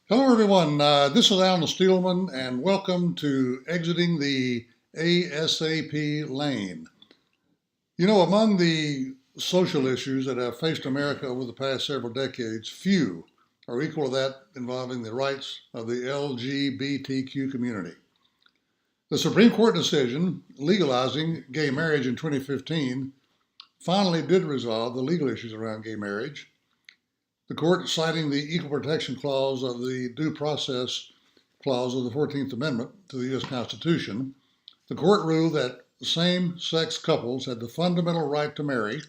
Hello, everyone. This is Alan Steelman, and welcome to Exiting the A.S.A.P lane. You know, among the social issues that have faced America over the past several decades, few are equal to that involving the rights of the LGBTQ community. The Supreme Court decision legalizing gay marriage in 2015 finally did resolve the legal issues around gay marriage. The court, citing the Equal Protection Clause of the Due Process Clause of the 14th Amendment to the U.S. Constitution, the court ruled that same-sex couples had the fundamental right to marry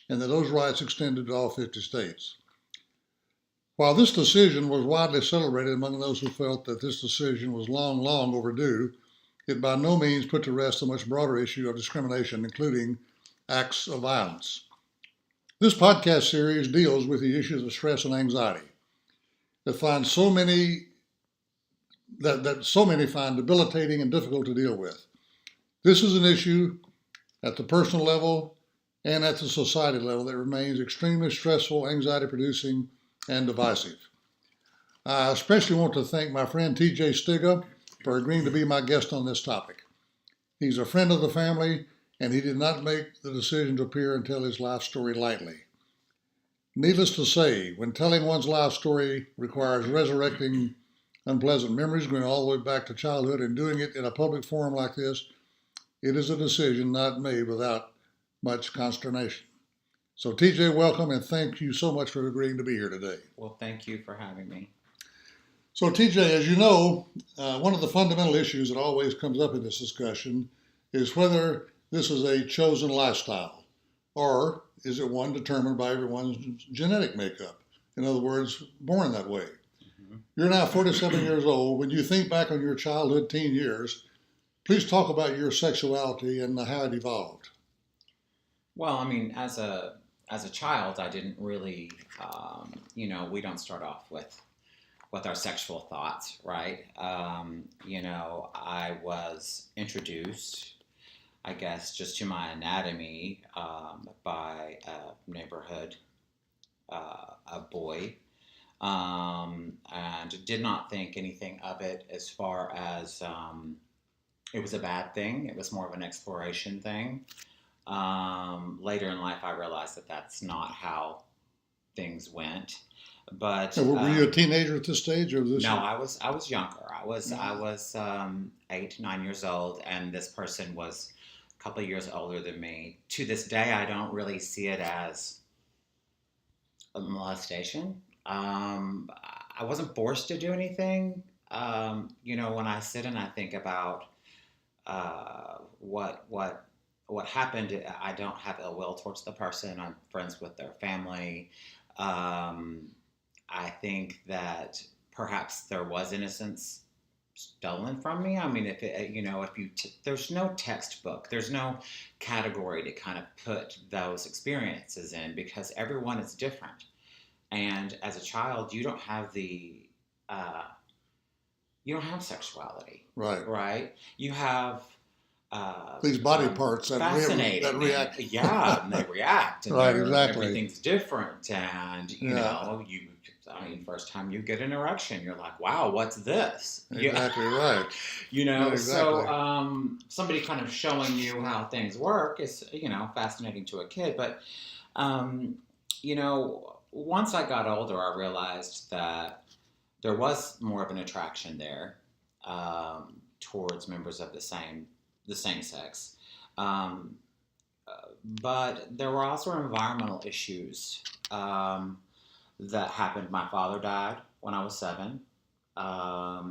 and that those rights extended to all 50 states. While this decision was widely celebrated among those who felt that this decision was long overdue, it by no means put to rest the much broader issue of discrimination, including acts of violence. This podcast series deals with the issues of stress and anxiety that so many find debilitating and difficult to deal with. This is an issue at the personal level and at the society level that remains extremely stressful, anxiety producing, and divisive. I especially want to thank my friend TJ Stiga for agreeing to be my guest on this topic. He's a friend of the family, and he did not make the decision to appear and tell his life story lightly. Needless to say, when telling one's life story requires resurrecting unpleasant memories going all the way back to childhood and doing it in a public forum like this, it is a decision not made without much consternation. So TJ, welcome, and thank you so much for agreeing to be here today. Well, thank you for having me. So TJ, as you know, one of the fundamental issues that always comes up in this discussion is whether this is a chosen lifestyle, or is it one determined by everyone's genetic makeup? In other words, born that way. Mm-hmm. You're now 47 years old. When you think back on your childhood, teen years, please talk about your sexuality and how it evolved. Well, I mean, as a child, I didn't really, we don't start off with our sexual thoughts, right? I was introduced, I guess, just to my anatomy by a neighborhood, a boy, and did not think anything of it as far as it was a bad thing. It was more of an exploration thing. Later in life, I realized that that's not how things went. But were you a teenager at this stage, or was this? No, I was younger. I was 8, 9 years old, and this person was a couple of years older than me. To this day, I don't really see it as a molestation. I wasn't forced to do anything. When I sit and I think about what happened, I don't have ill will towards the person. I'm friends with their family. I think that perhaps there was innocence stolen from me. I mean, there's no textbook, there's no category to kind of put those experiences in because everyone is different. And as a child, you don't have sexuality, right? You have these body parts that react. Yeah, and they react. And right, exactly. Everything's different. And, first time you get an erection, you're like, wow, what's this? Exactly right. Exactly. So somebody kind of showing you how things work is, fascinating to a kid. But, once I got older, I realized that there was more of an attraction there towards members of the same sex. But there were also environmental issues that happened. My father died when I was 7. I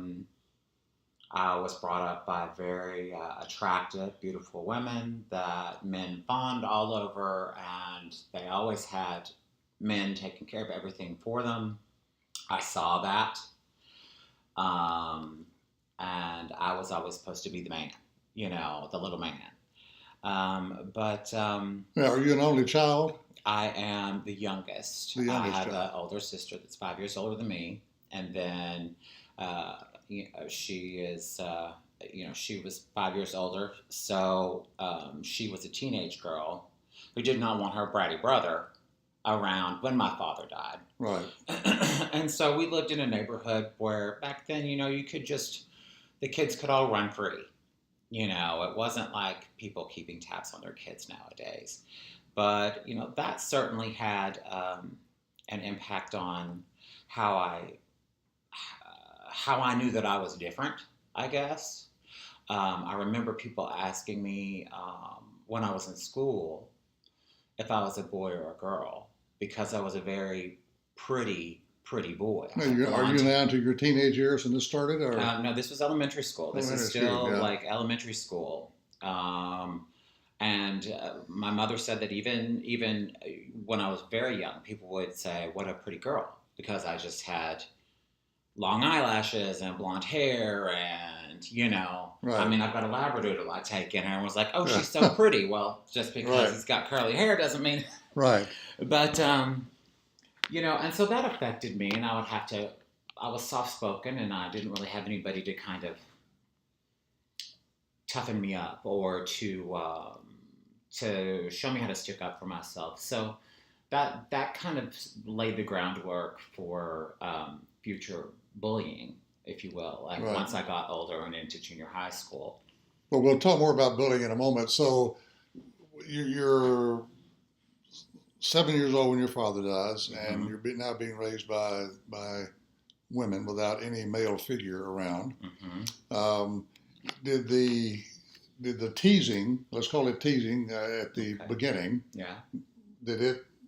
was brought up by very attractive, beautiful women that men fawned all over, and they always had men taking care of everything for them. I saw that. And I was always supposed to be the man. The little man. Now, are you an only child? I am the youngest. I have an older sister that's 5 years older than me, and then she is, she was 5 years older, so she was a teenage girl who did not want her bratty brother around when my father died. Right. And so we lived in a neighborhood where back then, you could just, the kids could all run free. It wasn't like people keeping tabs on their kids nowadays. But, that certainly had an impact on how I knew that I was different, I guess. I remember people asking me when I was in school if I was a boy or a girl because I was a very pretty boy. I Now, had are you blonde. now into your teenage years when this started? Or No, this was elementary school. This is elementary still school, yeah. like elementary school. And my mother said that even when I was very young, people would say, "What a pretty girl," because I just had long eyelashes and blonde hair, and Right. I mean, I've got a Labradoodle I take in, and everyone's like, "Oh, she's so pretty." Well, just because Right. he's got curly hair doesn't mean. Right. But and so that affected me, and I was soft spoken, and I didn't really have anybody to kind of toughen me up or to show me how to stick up for myself. So that kind of laid the groundwork for future bullying, if you will. Like Right. once I got older and into junior high school. Well, we'll talk more about bullying in a moment. So you're 7 years old when your father dies, and you're now being raised by women without any male figure around. Mm-hmm. Did the teasing, let's call it teasing, at the beginning? Yeah.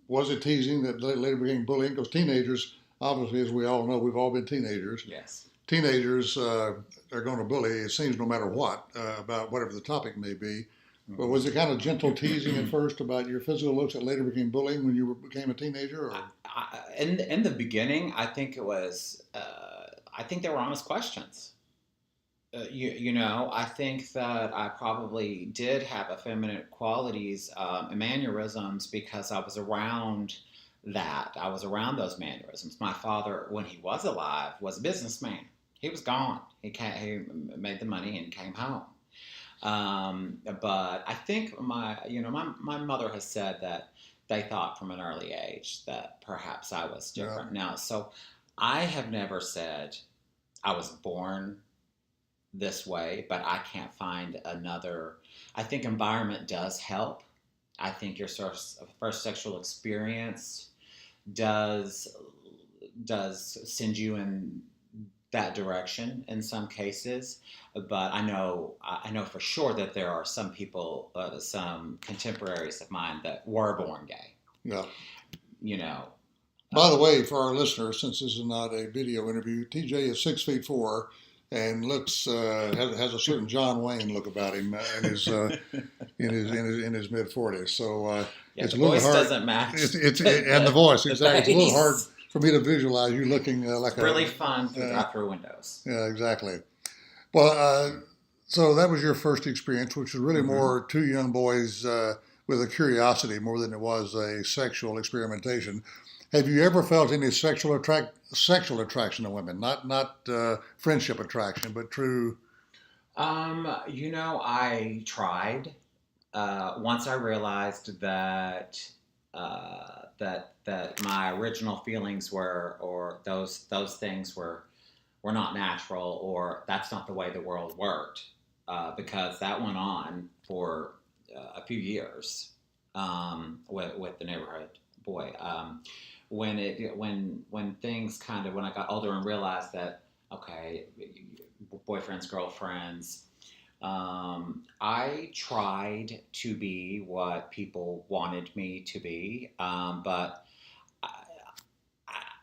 Was it teasing that later became bullying? Because teenagers, obviously, as we all know, we've all been teenagers. Yes. Teenagers are going to bully, it seems, no matter what, about whatever the topic may be. But was it kind of gentle teasing at first about your physical looks that later became bullying when you became a teenager? Or? In the beginning, I think it was. I think there were honest questions. I think that I probably did have effeminate qualities and mannerisms because I was around that. I was around those mannerisms. My father, when he was alive, was a businessman. He was gone. He made the money and came home. But I think my mother has said that they thought from an early age that perhaps I was different. Yeah. Now, so I have never said I was born this way, but I can't find another. I think environment does help. I think your first sexual experience does send you in that direction in some cases, but I know for sure that there are some people, some contemporaries of mine that were born gay. Yeah. By the way, for our listeners, since this is not a video interview, TJ is 6'4" and looks has a certain John Wayne look about him in his in his mid-40s. So it's a little voice hard. Doesn't match. And the voice, exactly. It's a little hard face. for me to visualize you looking like it's really fun to drive through windows. Yeah, exactly. Well, so that was your first experience, which was really more two young boys with a curiosity more than it was a sexual experimentation. Have you ever felt any sexual attraction to women? Not friendship attraction, but true. I tried. Once I realized that that my original feelings or those things were not natural, or that's not the way the world worked, because that went on for a few years with the neighborhood boy. When things kind of, when I got older and realized that, okay, boyfriends, girlfriends, I tried to be what people wanted me to be, but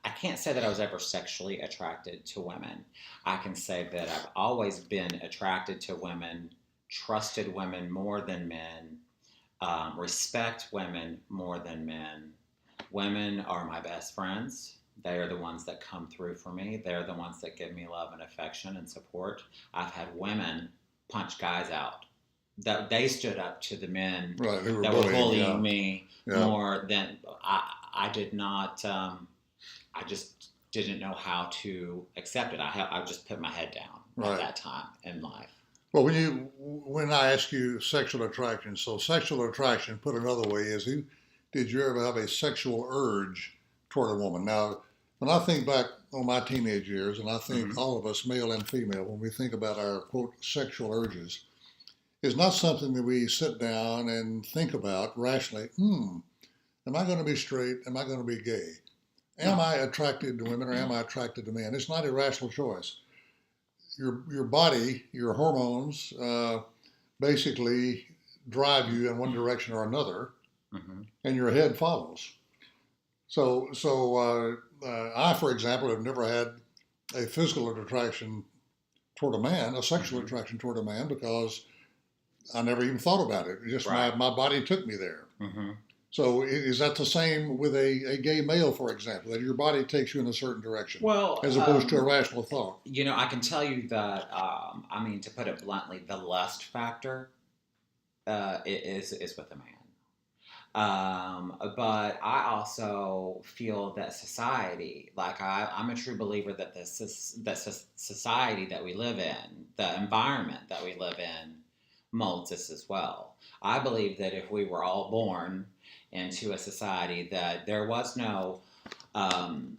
I can't say that I was ever sexually attracted to women. I can say that I've always been attracted to women, trusted women more than men, respect women more than men. Women are my best friends. They are the ones that come through for me. They're the ones that give me love and affection and support. I've had women punch guys out. That they stood up to the men that were bullying me more than I did not. I just didn't know how to accept it. I just put my head down at that time in life. Well, when I ask you sexual attraction, so sexual attraction, put another way, is did you ever have a sexual urge toward a woman? Now, when I think back on my teenage years, and I think Mm-hmm. all of us, male and female, when we think about our quote sexual urges, it's not something that we sit down and think about rationally. Am I going to be straight? Am I going to be gay? Am No. I attracted to women or am I attracted to men? It's not a rational choice. Your body, your hormones, basically drive you in one direction or another, Mm-hmm. and your head follows. I, for example, have never had a physical attraction toward a man, a sexual Mm-hmm. attraction toward a man, because I never even thought about it. Just Right. my body took me there. Mm-hmm. So is that the same with a gay male, for example, that your body takes you in a certain direction Well, as opposed to a rational thought? I can tell you that, to put it bluntly, the lust factor is with a man. But I also feel that society, like I'm a true believer that society that we live in, the environment that we live in, molds us as well. I believe that if we were all born into a society that there was no um,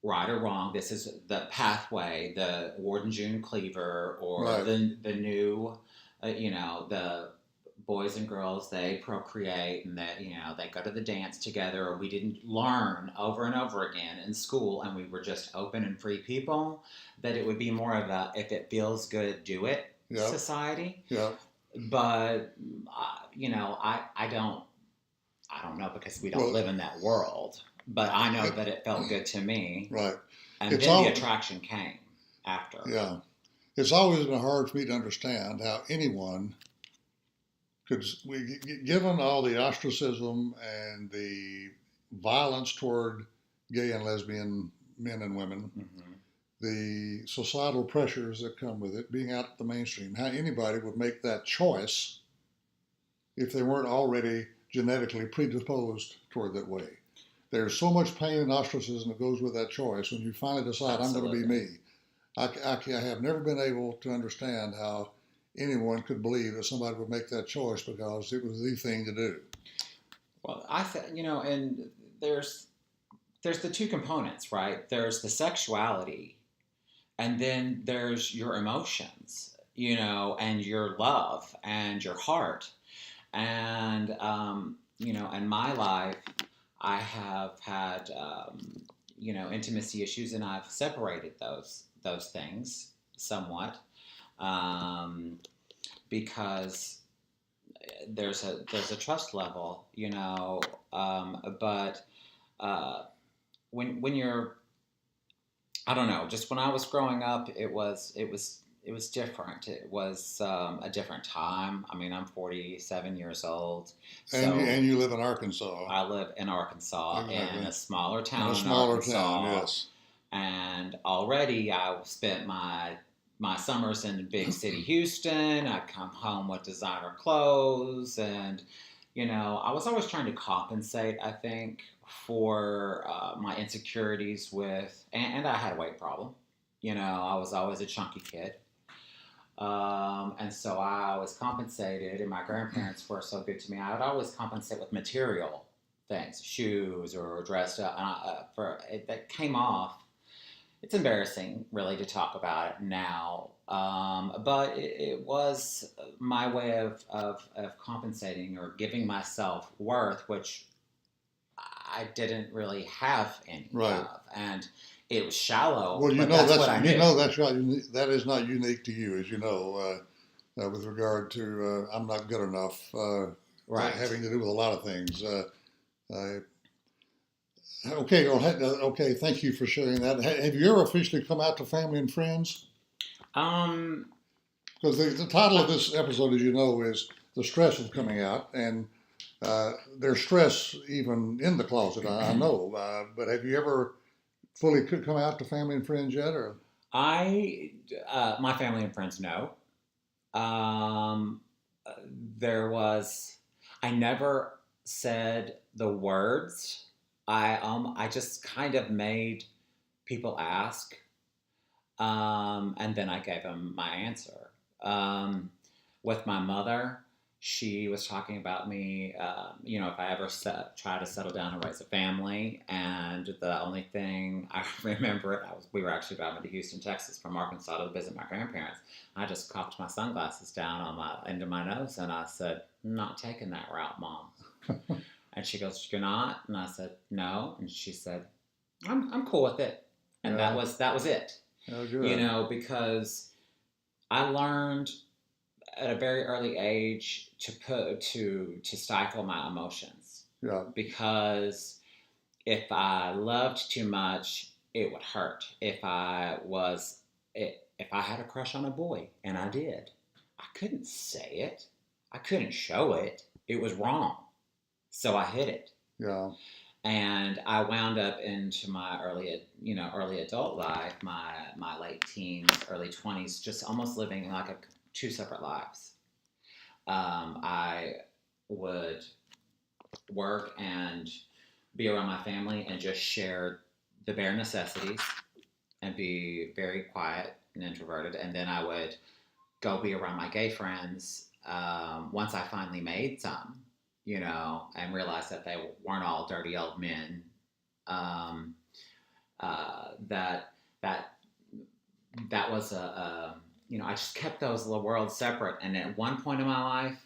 right or wrong, this is the pathway, the Ward and June Cleaver, or Right. the new, the boys and girls, they procreate and that they go to the dance together, or we didn't learn over and over again in school and we were just open and free people, that it would be more of a if it feels good, do it Yep. society. Yeah. But I don't know, because we don't Well, live in that world, but I know that it felt good to me, right. and It's then the all attraction came after. yeah. It's always been hard for me to understand how anyone could, given all the ostracism and the violence toward gay and lesbian men and women, Mm-hmm. the societal pressures that come with it, being out the mainstream, how anybody would make that choice if they weren't already genetically predisposed toward that way. There's so much pain and ostracism that goes with that choice when you finally decide, I'm going to be me. I have never been able to understand how anyone could believe that somebody would make that choice because it was the thing to do. Well, I think, and there's the two components, right? There's the sexuality, and then there's your emotions, and your love and your heart. And in my life, I have had intimacy issues, and I've separated those things somewhat, um, because there's a trust level, but when you're, I don't know, just when I was growing up, it was different. It was a different time. I mean, I'm 47 years old, And so you live in Arkansas. I live in Arkansas, Exactly. in a smaller In town a in smaller Arkansas, town, yes. and already I spent my summers in big city Houston. I'd come home with designer clothes, and I was always trying to compensate, I think, for my insecurities and I had a weight problem. I was always a chunky kid. And so I always compensated, and my grandparents were so good to me. I would always compensate with material things, shoes or dressed up. And for it, that came off. It's embarrassing, really, to talk about it now. But it was my way of compensating or giving myself worth, which I didn't really have any Right. of. And it was shallow, Well, but that's what I knew. that is not unique to you, as you know, with regard to I'm not good enough, Right. having to do with a lot of things. Okay, well, okay. Thank you for sharing that. Have you ever officially come out to family and friends? Um, Because the title of this episode, as you know, is the stress of coming out, and there's stress even in the closet. I know, but have you ever fully come out to family and friends yet, or? my family and friends know. Um, there was, I never said the words. I just kind of made people ask, and then I gave them my answer. With my mother, she was talking about me, if I ever try to settle down and raise a family. And the only thing I remember, we were actually driving to Houston, Texas from Arkansas to visit my grandparents. I just cocked my sunglasses down into my nose, and I said, "I'm not taking that route, Mom." And she goes, "You're not?" And I said, "No." And she said, I'm cool with it. And Yeah. that was it. Oh, good. Because I learned at a very early age to stifle my emotions. Yeah. Because if I loved too much, it would hurt. If I had a crush on a boy, and I did, I couldn't say it. I couldn't show it. It was wrong. So I hid it. Yeah. And I wound up into my early adult life, my late teens, early 20s, just almost living like two separate lives. I would work and be around my family and just share the bare necessities and be very quiet and introverted. And then I would go be around my gay friends once I finally made some, and realized that they weren't all dirty old men. Um, that that that was I just kept those little worlds separate. And at one point in my life,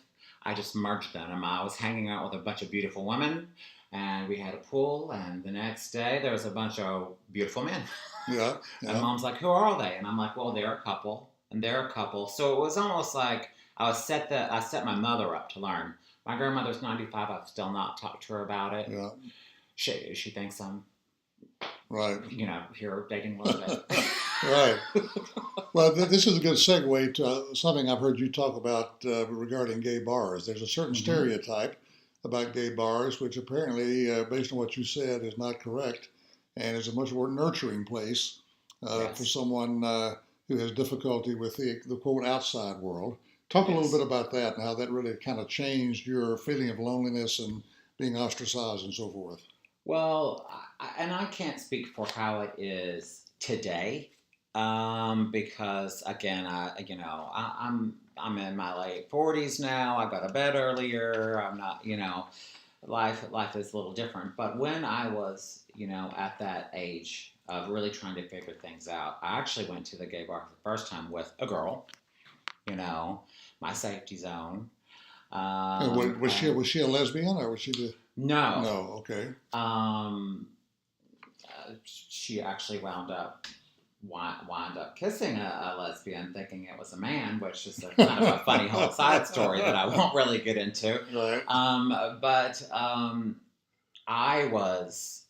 I just merged them. I was hanging out with a bunch of beautiful women, and we had a pool. And the next day, there was a bunch of beautiful men. Yeah. And Mom's like, "Who are they?" And I'm like, "Well, they're a couple, and they're a couple." So it was almost like I set my mother up to learn. My grandmother's 95. I've still not talked to her about it. Yeah. She thinks I'm right. Here dating a little bit. Right. Well, this is a good segue to something I've heard you talk about regarding gay bars. There's a certain stereotype about gay bars, which apparently, based on what you said, is not correct, and is a much more nurturing place for someone who has difficulty with the quote outside world. Talk a little bit about that and how that really kind of changed your feeling of loneliness and being ostracized and so forth. Well, I can't speak for how it is today, because again, I'm in my late 40s now. I go to bed earlier. I'm not, life is a little different. But when I was, at that age of really trying to figure things out, I actually went to the gay bar for the first time with a girl, my safety zone. Was she a lesbian or was she the? No. No. Okay. She actually wound up kissing a lesbian, thinking it was a man, which is kind of a funny whole side story that I won't really get into. Right. But I was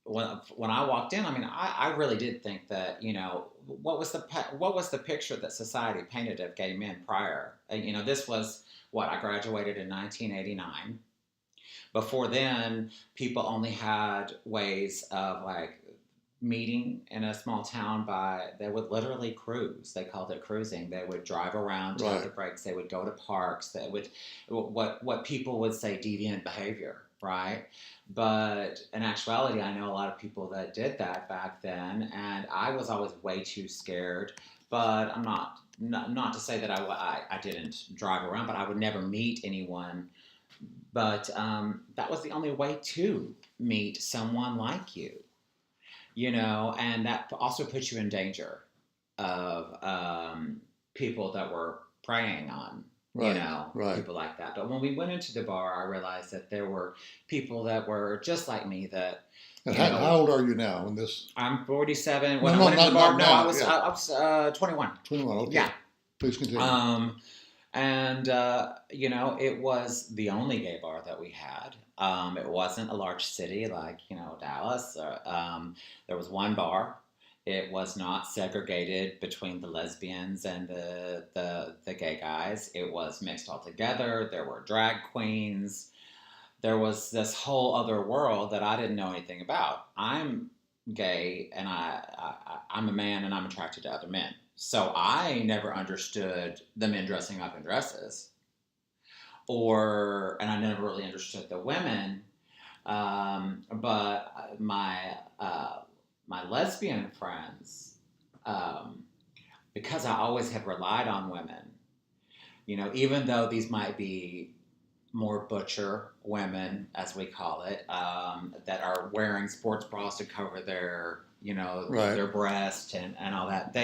when I walked in. I mean, I really did think that what was the picture that society painted of gay men prior. This was what I graduated in 1989. Before then, people only had ways of meeting in a small town they would literally cruise. They called it cruising. They would drive around, take the breaks. They would go to parks. They would, what people would say, deviant behavior, right? But in actuality, I know a lot of people that did that back then, and I was always way too scared. But I'm not to say that I didn't drive around, but I would never meet anyone. But that was the only way to meet someone like you. And that also puts you in danger of people that were preying on, people like that. But when we went into the bar, I realized that there were people that were just like me that. And how old are you now in this? I'm 47. When I went into the bar, I was 21. 21, okay. Yeah. Please continue. And it was the only gay bar that we had. It wasn't a large city like, Dallas. There was one bar. It was not segregated between the lesbians and the gay guys. It was mixed all together. There were drag queens. There was this whole other world that I didn't know anything about. I'm gay, and I'm a man, and I'm attracted to other men. So I never understood the men dressing up in dresses, and I never really understood the women. But my lesbian friends, because I always had relied on women, even though these might be more butcher women, as we call it, that are wearing sports bras to cover their, Right. their breast and all that.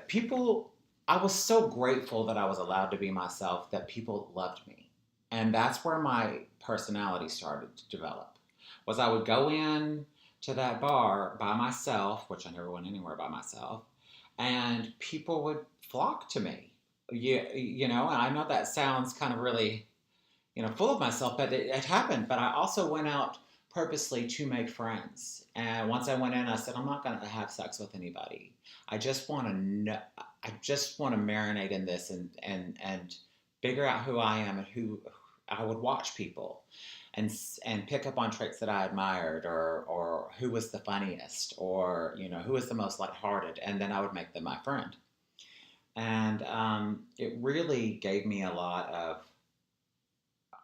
People, I was so grateful that I was allowed to be myself, that people loved me. And that's where my personality started to develop. Was I would go in to that bar by myself, which I never went anywhere by myself, and people would flock to me. And I know that sounds kind of really, full of myself, but it happened. But I also went out purposely to make friends. And once I went in, I said, I'm not going to have sex with anybody. I just want to know. I just want to marinate in this and figure out who I am and who I would watch people and pick up on traits that I admired, or who was the funniest, or who was the most lighthearted, and then I would make them my friend. And it really gave me a lot of,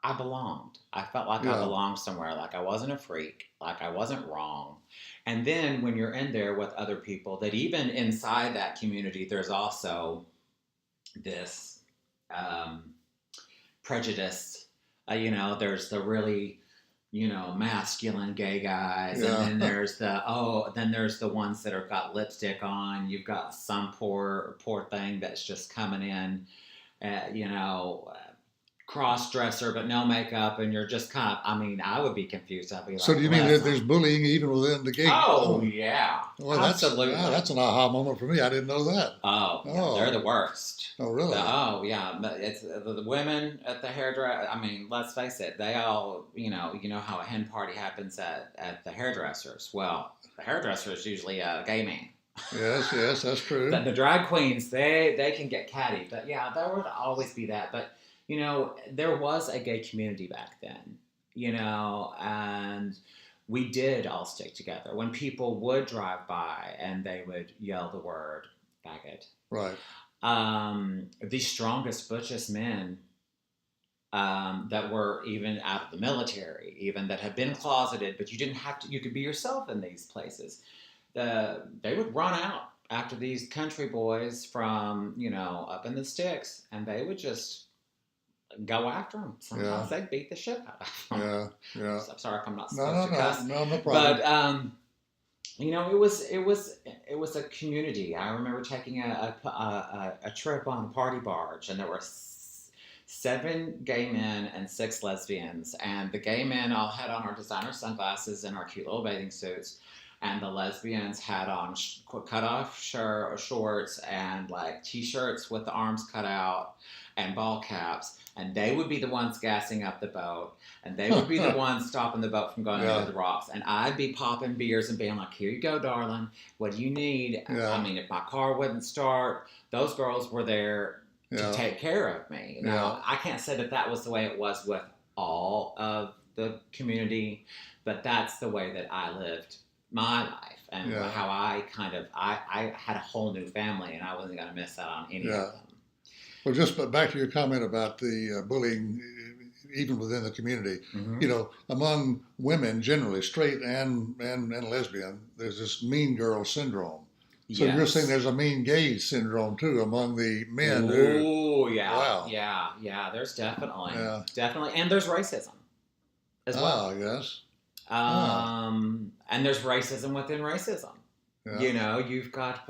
I belonged. I felt like I Yeah. belonged somewhere, like I wasn't a freak, like I wasn't wrong. And then when you're in there with other people, that even inside that community, there's also this prejudice. There's the really, masculine gay guys, Yeah. and then there's the ones that have got lipstick on. You've got some poor thing that's just coming in, cross-dresser but no makeup, and you're just kind of, I would be confused. I'd be like, So do you mean that there's bullying even within the gay? Oh yeah, well, absolutely. That's an aha moment for me. I didn't know that. Oh, yeah, they're the worst. Oh, really? Oh yeah, it's the women at the hairdresser. Let's face it, they all, you know how a hen party happens at the hairdressers. Well, the hairdresser is usually a gay man. Yes, that's true. The drag queens, they can get catty, but yeah, there would always be that. But there was a gay community back then, and we did all stick together. When people would drive by and they would yell the word faggot. Right. The strongest, butchest men that were even out of the military, even that had been closeted, but you didn't have to, you could be yourself in these places. They would run out after these country boys from, up in the sticks, and they would just go after them. Sometimes they'd beat the shit out of them. Yeah. I'm sorry if I'm not supposed to cuss. No problem. But it was a community. I remember taking a trip on a party barge, and there were 7 gay men and 6 lesbians. And the gay men all had on our designer sunglasses and our cute little bathing suits. And the lesbians had on cut-off shorts and like t-shirts with the arms cut out and ball caps. And they would be the ones gassing up the boat. And they would be the ones stopping the boat from going into the rocks. And I'd be popping beers and being like, here you go, darling. What do you need? Yeah. If my car wouldn't start, those girls were there to take care of me. Now, I can't say that was the way it was with all of the community, but that's the way that I lived my life, and how I had a whole new family, and I wasn't going to miss out on any of them. Well, just back to your comment about the bullying, even within the community. Mm-hmm. Among women generally, straight and lesbian, there's this mean girl syndrome. So you're saying there's a mean gay syndrome too among the men? Oh yeah, wow. yeah. There's definitely, and there's racism as well. Yes. And there's racism within racism. Yeah. You've got,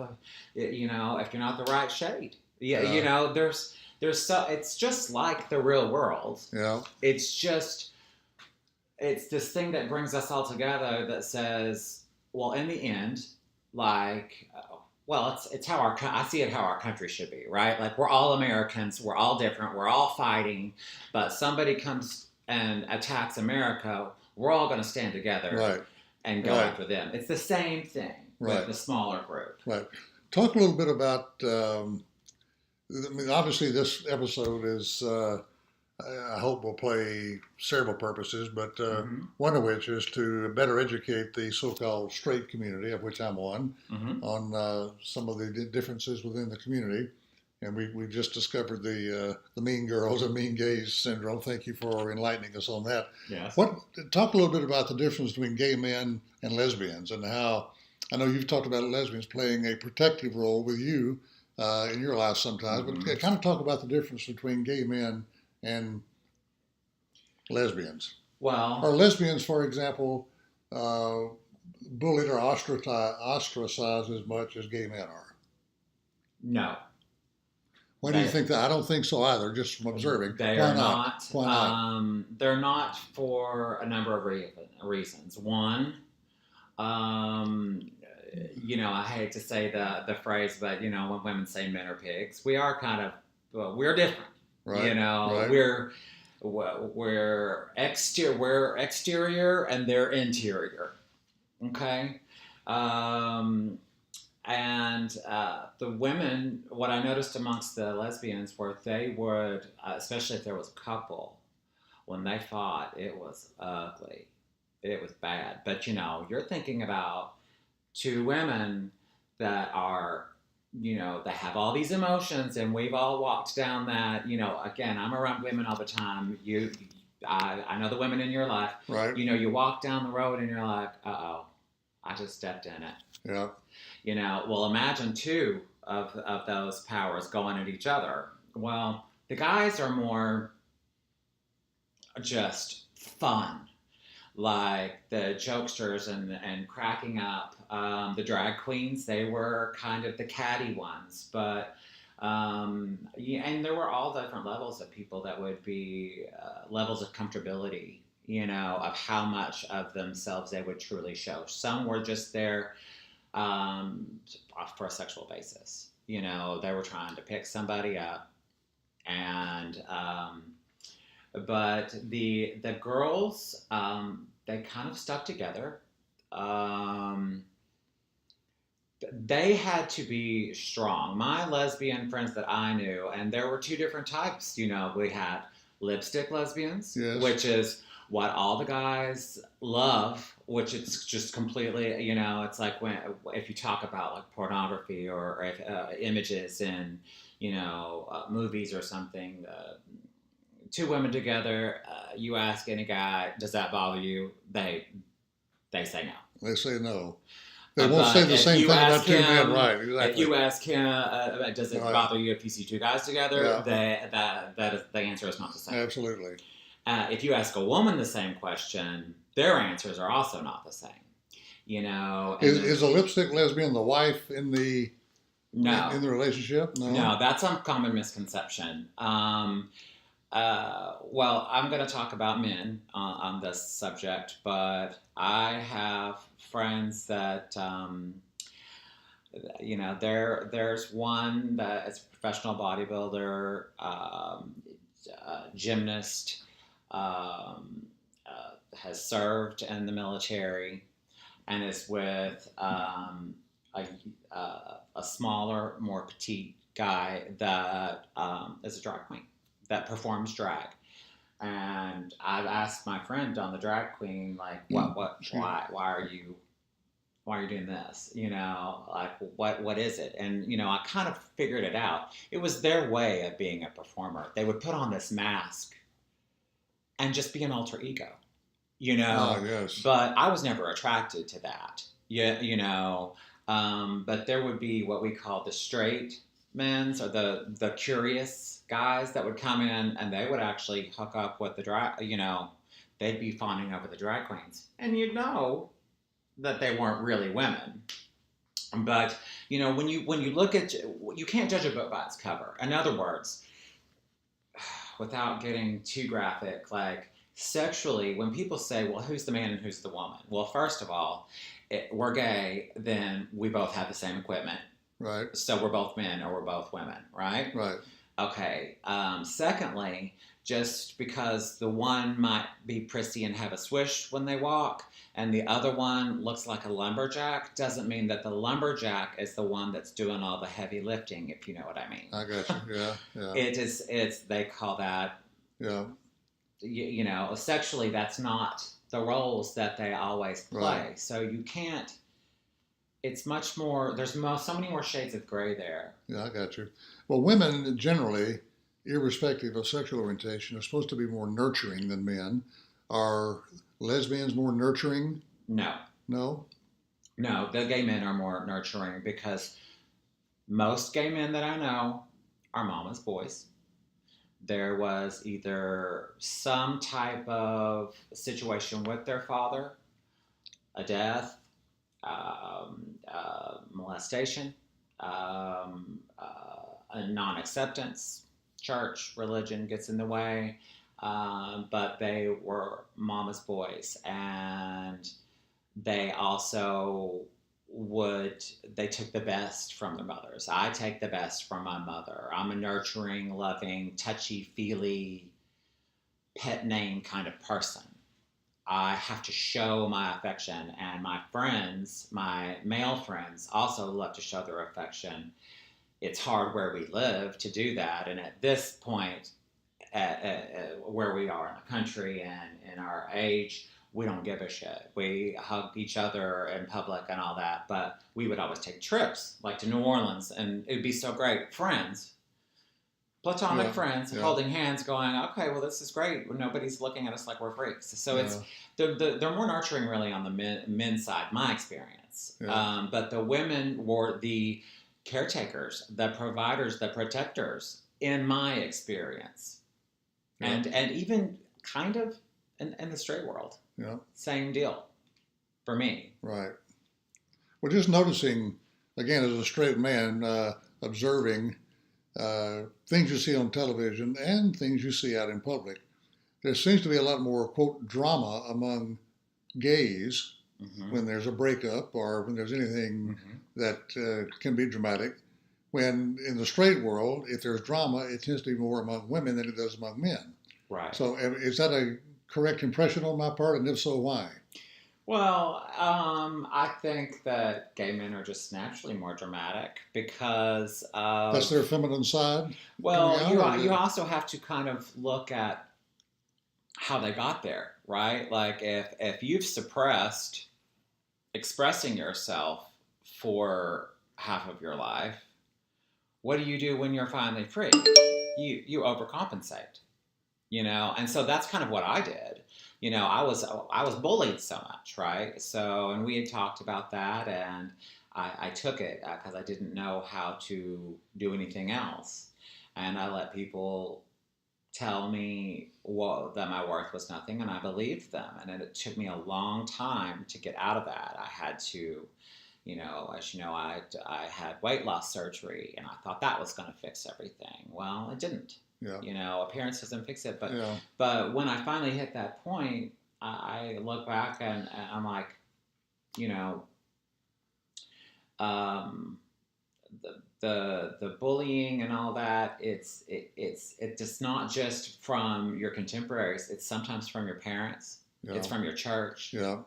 if you're not the right shade, there's so, it's just like the real world. Yeah. It's this thing that brings us all together that says, well, in the end, it's how I see it how our country should be, right? Like, we're all Americans, we're all different, we're all fighting, but somebody comes and attacks America, we're all going to stand together and go after them. It's the same thing with the smaller group. Right. Talk a little bit about, obviously this episode is, I hope will play several purposes, but one of which is to better educate the so-called straight community, of which I'm one, on some of the differences within the community. And we just discovered the mean girls and mean gays syndrome. Thank you for enlightening us on that. Yes. Talk a little bit about the difference between gay men and lesbians, and how, I know you've talked about lesbians playing a protective role with you in your life sometimes, but kind of talk about the difference between gay men and lesbians? Well, Are lesbians, for example, uh, bullied or ostracized as much as gay men are? no. Why do you They think that? I don't think so either, just from observing. they Why are not? not. Why not? They're not for a number of reasons. One, um, I hate to say the phrase, but when women say men are pigs, we are kind of we're different. Right, right. We're exterior and they're interior. Okay. Um, and the women, what I noticed amongst the lesbians were they would, especially if there was a couple, when they fought, it was ugly. It was bad. But you're thinking about two women that are, they have all these emotions, and we've all walked down that. Again, I'm around women all the time. I know the women in your life. Right. You walk down the road and you're like, uh oh, I just stepped in it. Yeah. Well, imagine two of those powers going at each other. Well, the guys are more just fun, like the jokesters and cracking up. The drag queens, they were kind of the catty ones, but yeah, and there were all different levels of people that would be levels of comfortability, of how much of themselves they would truly show. Some were just there um, for a sexual basis. They were trying to pick somebody up, and but the girls, they kind of stuck together. Um, they had to be strong. My lesbian friends that I knew, and there were two different types. We had lipstick lesbians, Yes. which is what all the guys love, which it's just completely, it's like if you talk about like pornography or if, images in, movies or something, two women together, you ask any guy, does that bother you? They say no. They say no. They won't say the same thing about two men, right? Exactly. If you ask him, does it bother you if you see two guys together? Yeah. The answer is not the same. Absolutely. If you ask a woman the same question, their answers are also not the same. Is a lipstick lesbian the wife in the no in the relationship? No, that's a common misconception. Well, I'm going to talk about men on this subject, but I have friends that, there's one that is a professional bodybuilder, gymnast, has served in the military, and is with a smaller, more petite guy that is a drag queen that performs drag. And I've asked my friend on the drag queen, like, why are you doing this? Like, what is it? And, I kind of figured it out. It was their way of being a performer. They would put on this mask and just be an alter ego, Oh, yes. But I was never attracted to that. But there would be what we call the straight men's, or the curious guys that would come in, and they would actually hook up with the drag. They'd be fawning over the drag queens, and that they weren't really women. But when you look at, you can't judge a book by its cover. In other words, without getting too graphic, like sexually, when people say, well, who's the man and who's the woman? Well, first of all, we're gay, then we both have the same equipment. Right. So we're both men or we're both women, right? Right. Okay. Secondly, just because the one might be prissy and have a swish when they walk, and the other one looks like a lumberjack, doesn't mean that the lumberjack is the one that's doing all the heavy lifting, if you know what I mean. I got you. Yeah. They call that, yeah. Sexually, that's not the roles that they always play. Right. So you can't, it's much more, there's so many more shades of gray there. Yeah, I got you. Well, women generally, irrespective of sexual orientation, are supposed to be more nurturing than men. Are lesbians more nurturing? No. No? No, the gay men are more nurturing because most gay men that I know are mama's boys. there was either some type of situation with their father, a death, molestation, a non acceptance. Church, religion gets in the way. But they were mama's boys, and they also they took the best from their mothers. I take the best from my mother. I'm a nurturing, loving, touchy feely, pet name kind of person. I have to show my affection, and my friends, my male friends, also love to show their affection. It's hard where we live to do that, and at this point, where we are in the country and in our age, we don't give a shit. We hug each other in public and all that, but we would always take trips, like to New Orleans, and it would be so great. Friends, platonic Yeah, friends, yeah, holding hands, going, okay, well, this is great. Nobody's looking at us like we're freaks. So yeah, they're more nurturing, really, on the men's side, my experience. yeah, But the women were the caretakers, the providers, the protectors, in my experience. yeah, And even kind of in the straight world, yeah, same deal for me. right. Well, just noticing, again, as a straight man, observing things you see on television and things you see out in public, there seems to be a lot more, quote, drama among gays Mm-hmm. when there's a breakup or when there's anything Mm-hmm. that can be dramatic. When in the straight world, if there's drama, it tends to be more among women than it does among men. Right. So, is that a correct impression on my part? And if so, why? Well, I think that gay men are just naturally more dramatic because That's of, their feminine side coming well, out? Or you also have to kind of look at how they got there, right? Like if you've suppressed expressing yourself for half of your life, what do you do when you're finally free? You overcompensate, and so that's kind of what I did. I was bullied so much, right? So, and we had talked about that, and I took it because I didn't know how to do anything else, and I let people tell me that my worth was nothing, and I believed them, and it took me a long time to get out of that. I had to, as you know, I had weight loss surgery, and I thought that was going to fix everything. Well, it didn't. yeah, Appearance doesn't fix it. But yeah, but when I finally hit that point, I look back and I'm like, you know, um, the bullying and all that. It's just not just from your contemporaries. It's sometimes from your parents. yeah, It's from your church, yeah,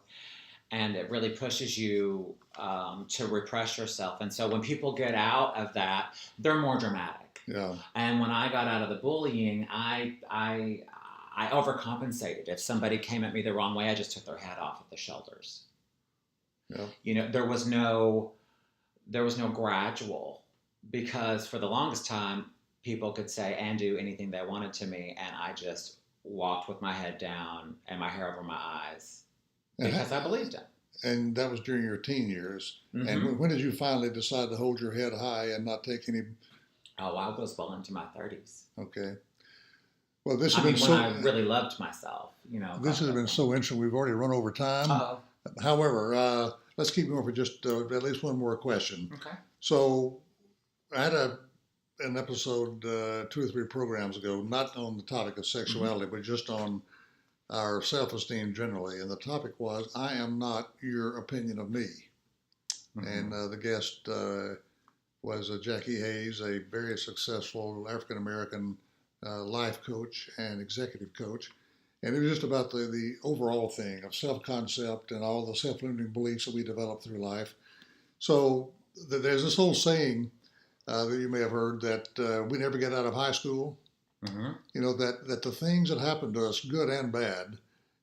and it really pushes you to repress yourself. And so when people get out of that, they're more dramatic. yeah, And when I got out of the bullying, I overcompensated. If somebody came at me the wrong way, I just took their head off of the shoulders. yeah, There was no gradual, because for the longest time people could say and do anything they wanted to me, and I just walked with my head down and my hair over my eyes and because I believed it. and that was during your teen years. And Mm-hmm. when did you finally decide to hold your head high and not take any? Oh, I was well into my 30s. Okay. Well, this has I been mean, when so. I really loved myself, This has been so interesting. We've already run over time. Oh, However, let's keep going for just at least one more question. okay. So, I had an episode 2 or 3 programs ago, not on the topic of sexuality, but just on our self-esteem generally. And the topic was, "I am not your opinion of me." Mm-hmm. And the guest was Jackie Hayes, a very successful African American life coach and executive coach. And it was just about the overall thing of self-concept and all the self-limiting beliefs that we develop through life. So there's this whole saying that you may have heard that we never get out of high school. Mm-hmm. You know, that the things that happen to us, good and bad,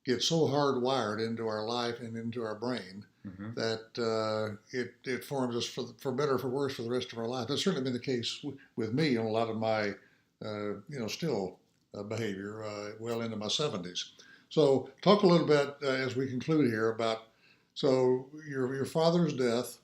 get so hardwired into our life and into our brain Mm-hmm. that it forms us for better or for worse for the rest of our life. That's certainly been the case with me on a lot of my, still behavior well into my 70s. So talk a little bit as we conclude here about, so your father's death,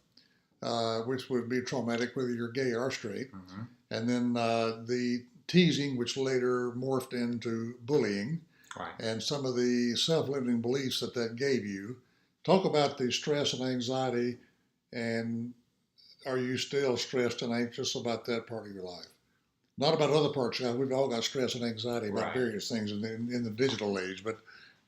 which would be traumatic whether you're gay or straight, Mm-hmm. and then the teasing, which later morphed into bullying, Right. and some of the self-limiting beliefs that gave you. Talk about the stress and anxiety, and are you still stressed and anxious about that part of your life? Not about other parts. We've all got stress and anxiety about Right. various things in the digital age, but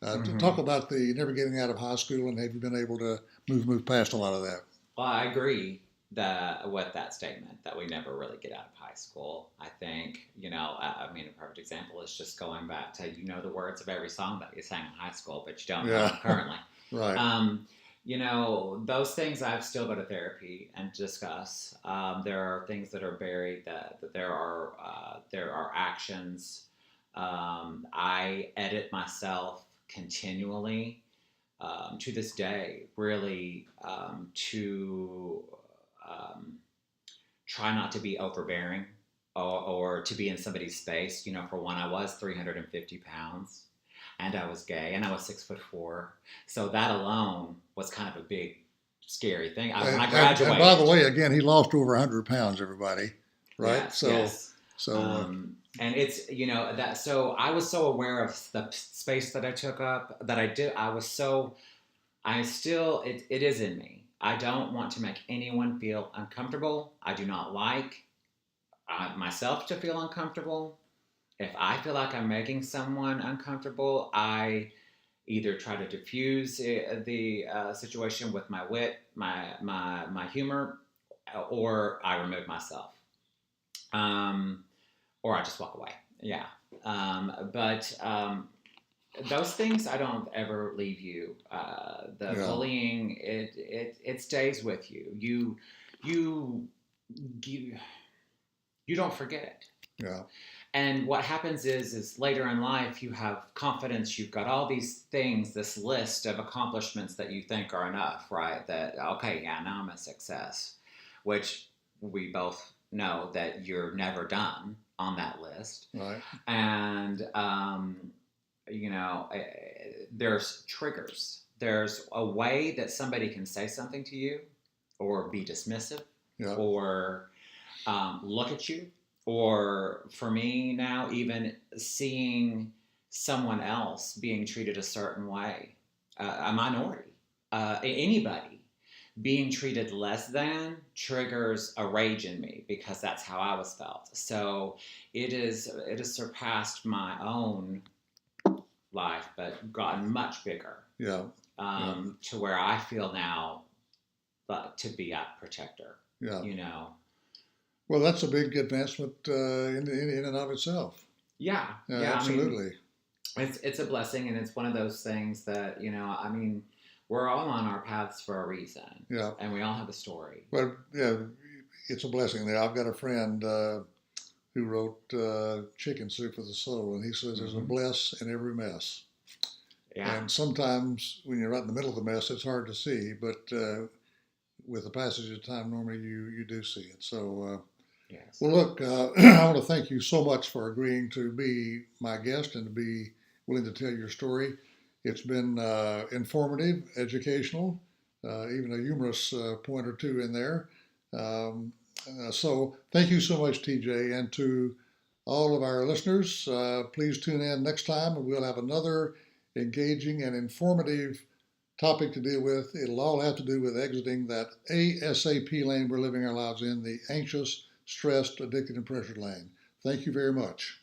to Mm-hmm. talk about the never getting out of high school, and have you been able to move past a lot of that? Well, I agree with that statement that we never really get out of high school. I think, I mean, a perfect example is just going back to, the words of every song that you sang in high school, but you don't know them Yeah, currently. right. Those things I've still go to therapy and discuss. There are things that are buried, that there are actions. I edit myself continually, to this day, really, to um, try not to be overbearing, or to be in somebody's space. For one, I was 350 pounds, and I was gay, and I was 6'4". So that alone was kind of a big, scary thing. When I And by the graduated, way, again, he lost over 100 pounds, everybody, right? yes, yes. So And it's, that, so I was so aware of the space that I took up, that I still, it is in me. I don't want to make anyone feel uncomfortable. I do not like myself to feel uncomfortable. If I feel like I'm making someone uncomfortable, I either try to diffuse the situation with my wit, my humor, or I remove myself, um, or I just walk away. Yeah, but those things I don't ever leave you. The yeah, bullying, it stays with you. You you you don't forget it. yeah, And what happens is later in life you have confidence. You've got all these things, this list of accomplishments that you think are enough, right? That okay, yeah, now I'm a success, which we both know that you're never done on that list. right, And you know, eh, there's triggers. There's a way that somebody can say something to you, or be dismissive, yeah, or look at you, or for me now, even seeing someone else being treated a certain way, a minority, anybody being treated less than, triggers a rage in me, because that's how I was felt. So it has surpassed my own life, but gotten much bigger, yeah, yeah, to where I feel now, to be a protector. yeah. You know, Well, that's a big advancement in and of itself. yeah, Yeah, yeah. I mean, absolutely. it's a blessing, and it's one of those things that, I mean, we're all on our paths for a reason, Yeah, and we all have a story. but yeah, it's a blessing there. I've got a friend who wrote Chicken Soup for the Soul, and he says there's a Hmm. bless in every mess. Yeah. And sometimes when you're right in the middle of the mess, it's hard to see, but with the passage of time, normally you do see it. So, Yes. well, look, I want to thank you so much for agreeing to be my guest and to be willing to tell your story. It's been informative, educational, even a humorous point or two in there. Um, so, thank you so much, TJ, and to all of our listeners. Please tune in next time, and we'll have another engaging and informative topic to deal with. It'll all have to do with exiting that ASAP lane we're living our lives in, the anxious, stressed, addicted, and pressured lane. Thank you very much.